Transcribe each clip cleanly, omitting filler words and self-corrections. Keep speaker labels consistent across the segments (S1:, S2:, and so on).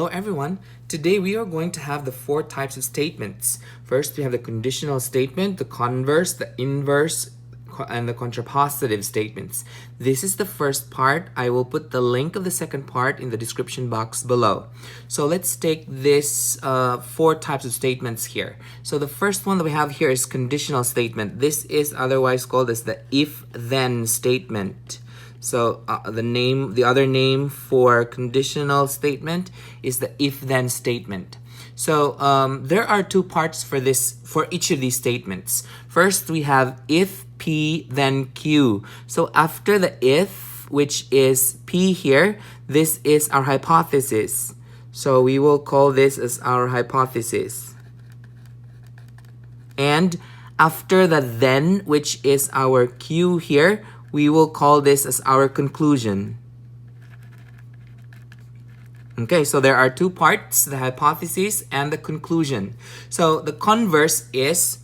S1: Hello everyone. Today we are going to have the four types of statements. First, we have the conditional statement, the converse, the inverse, and the contrapositive statements. This is the first part. I will put the link of the second part in the description box below. So let's take this four types of statements here. So the first one that we have here is conditional statement. This is otherwise called as the if-then statement. So the other name for conditional statement is the if-then statement. So there are two parts for each of these statements. First, we have if P then Q. So after the if, which is P here, this is our hypothesis. So we will call this as our hypothesis. And after the then, which is our Q here, we will call this as our conclusion. Okay, so there are two parts, the hypothesis and the conclusion. So the converse is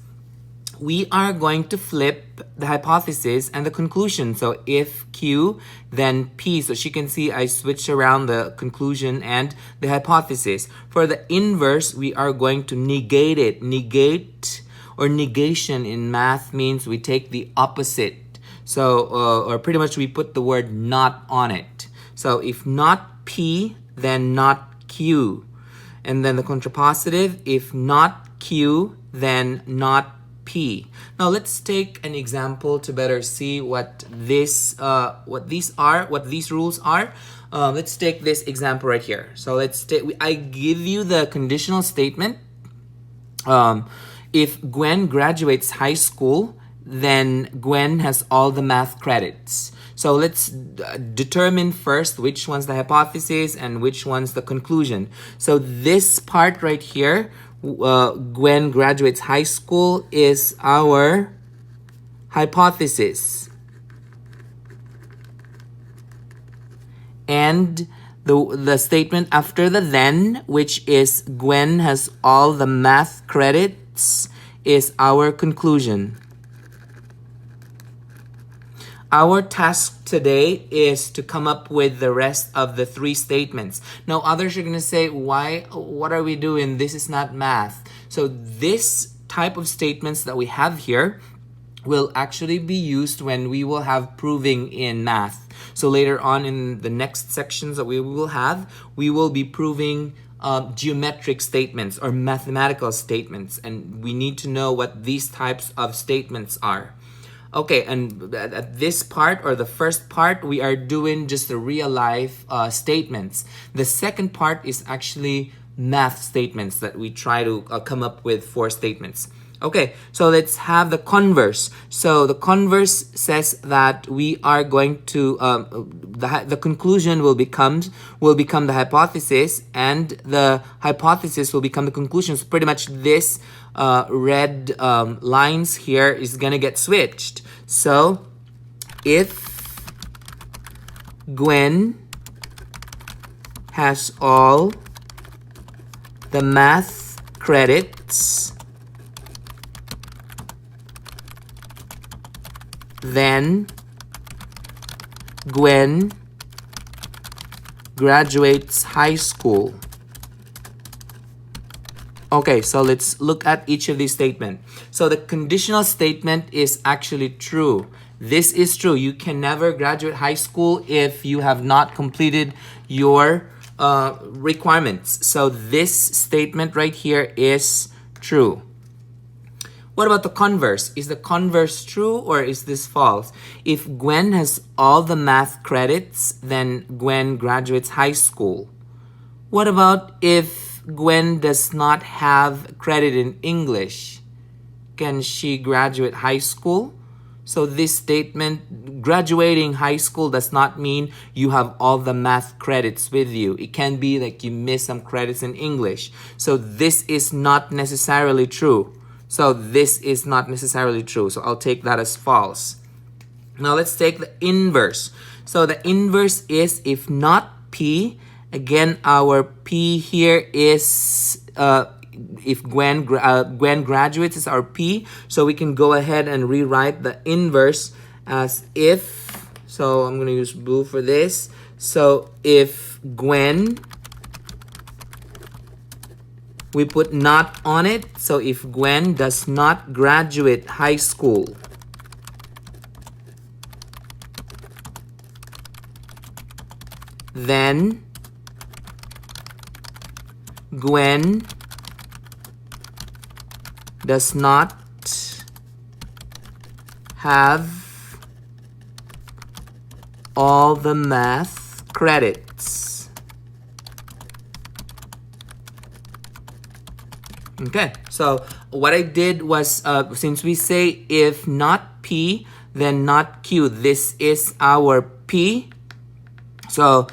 S1: we are going to flip the hypothesis and the conclusion. So if Q, then P. So she can see I switch around the conclusion and the hypothesis. For the inverse, we are going to negate it. Negate or negation in math means we take the opposite. So, or pretty much we put the word not on it. So if not P, then not Q. And then the contrapositive, if not Q, then not P. Now let's take an example to better see what these rules are. Let's take this example right here. So I give you the conditional statement. If Gwen graduates high school, then Gwen has all the math credits. So let's determine first which one's the hypothesis and which one's the conclusion. So this part right here, Gwen graduates high school, is our hypothesis. And the statement after the then, which is Gwen has all the math credits, is our conclusion. Our task today is to come up with the rest of the three statements. Now, others are going to say, what are we doing? This is not math. So this type of statements that we have here will actually be used when we will have proving in math. So later on in the next sections that we will be proving geometric statements or mathematical statements. And we need to know what these types of statements are. Okay, and at this part or the first part, we are doing just the real life statements. The second part is actually math statements that we try to come up with four statements. Okay, so let's have the converse. So the converse says that we are going to the conclusion will become the hypothesis, and the hypothesis will become the conclusion. So pretty much this red lines here is gonna get switched. So if Gwen has all the math credits, then Gwen graduates high school. Okay, so let's look at each of these statements. So the conditional statement is actually true. This is true. You can never graduate high school if you have not completed your requirements. So this statement right here is true. What about the converse? Is the converse true or is this false? If Gwen has all the math credits, then Gwen graduates high school. What about if Gwen does not have credit in English? Can she graduate high school? So this statement, graduating high school, does not mean you have all the math credits with you. It can be like you miss some credits in English. So this is not necessarily true. So this is not necessarily true. So I'll take that as false. Now let's take the inverse. So the inverse is if not P. Again, our P here is if Gwen graduates is our P. So we can go ahead and rewrite the inverse as if. So I'm going to use blue for this. So if Gwen we put not on it. So if Gwen does not graduate high school, then Gwen does not have all the math credits. Okay, so what I did was, since we say if not P, then not Q. This is our P. So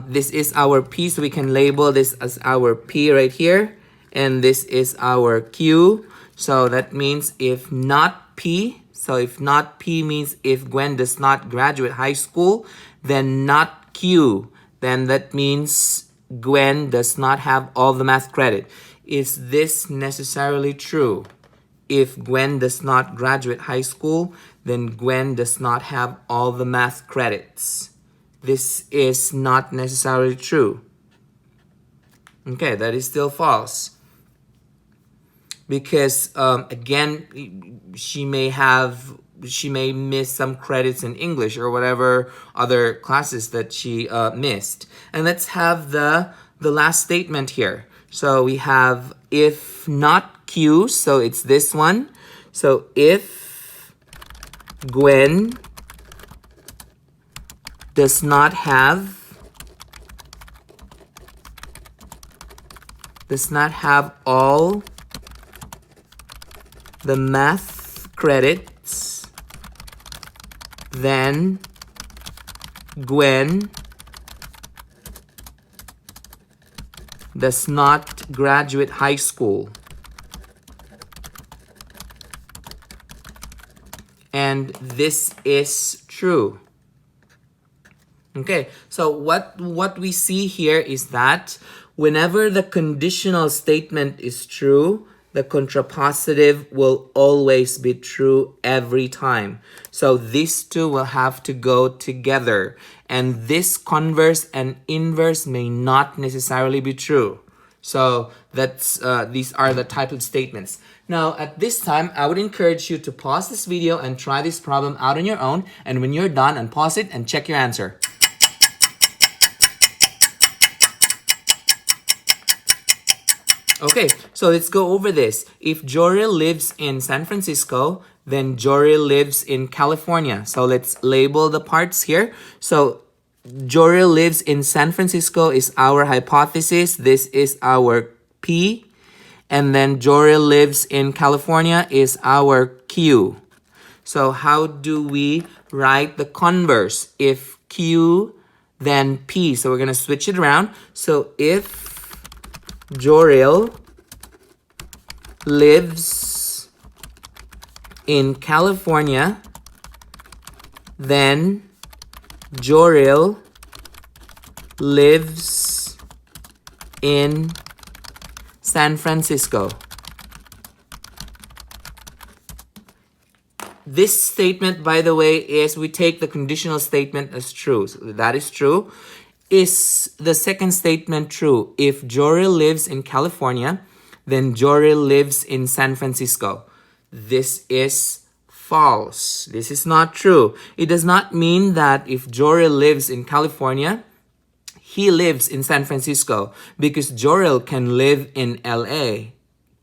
S1: this is our P, so we can label this as our P right here. And this is our Q. So that means if not P, so if not P means if Gwen does not graduate high school, then not Q. Then that means Gwen does not have all the math credit. Is this necessarily true? If Gwen does not graduate high school, then Gwen does not have all the math credits. This is not necessarily true. Okay, that is still false. Because again, she may miss some credits in English or whatever other classes that she missed. And let's have the last statement here. So we have if not Q, so it's this one. So if Gwen does not have all the math credits, then Gwen does not graduate high school. And this is true. Okay, so what we see here is that whenever the conditional statement is true, the contrapositive will always be true every time. So these two will have to go together. And this converse and inverse may not necessarily be true. So that's these are the titled statements. Now, at this time, I would encourage you to pause this video and try this problem out on your own. And when you're done, unpause it and check your answer. Okay, so let's go over this. If Joril lives in San Francisco, then Joril lives in California. So let's label the parts here. So Joril lives in San Francisco is our hypothesis. This is our P. And then Joril lives in California is our Q. So how do we write the converse? If Q, then P. So we're going to switch it around. So if Joril lives in California, then Joril lives in San Francisco. This statement, by the way, is we take the conditional statement as true. So that is true. Is the second statement true? If Joril lives in California, then Joril lives in San Francisco. This is false. This is not true. It does not mean that if Joril lives in California, he lives in San Francisco, because Joril can live in LA.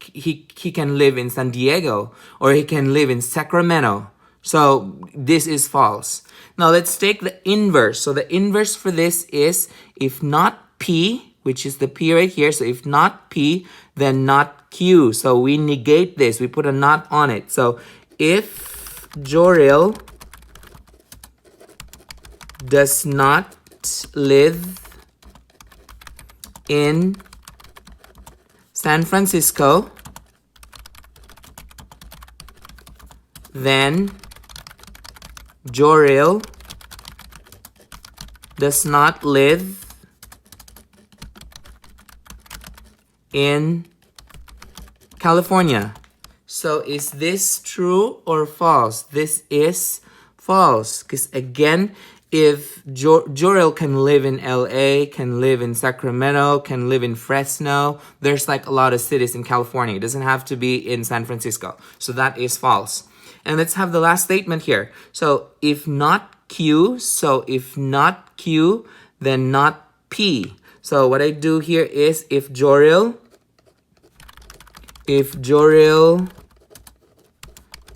S1: He can live in San Diego, or he can live in Sacramento. So this is false. Now let's take the inverse. So the inverse for this is if not P, which is the P right here. So if not P, then not Q. So we negate this. We put a not on it. So if Joril does not live in San Francisco, then Joril does not live in California. So is this true or false? This is false, because again, if Jorel can live in LA, can live in Sacramento, can live in Fresno, there's like a lot of cities in California. It doesn't have to be in San Francisco. So that is false. And let's have the last statement here. So if not Q, then not P. So what I do here is if Jorel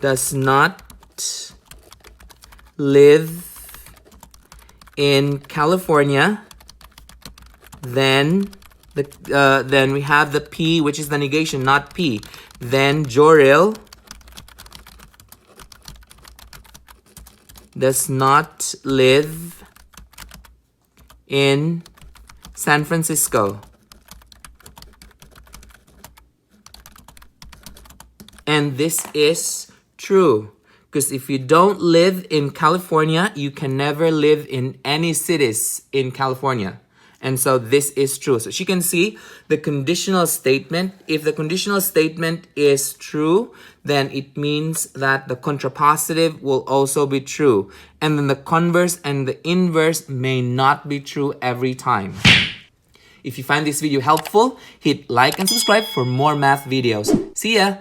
S1: does not live in California, then we have the P, which is the negation, not P. Then Jorel does not live in San Francisco. And this is true. Because if you don't live in California, you can never live in any cities in California. And so this is true. So you can see the conditional statement. If the conditional statement is true, then it means that the contrapositive will also be true. And then the converse and the inverse may not be true every time. If you find this video helpful, hit like and subscribe for more math videos. See ya!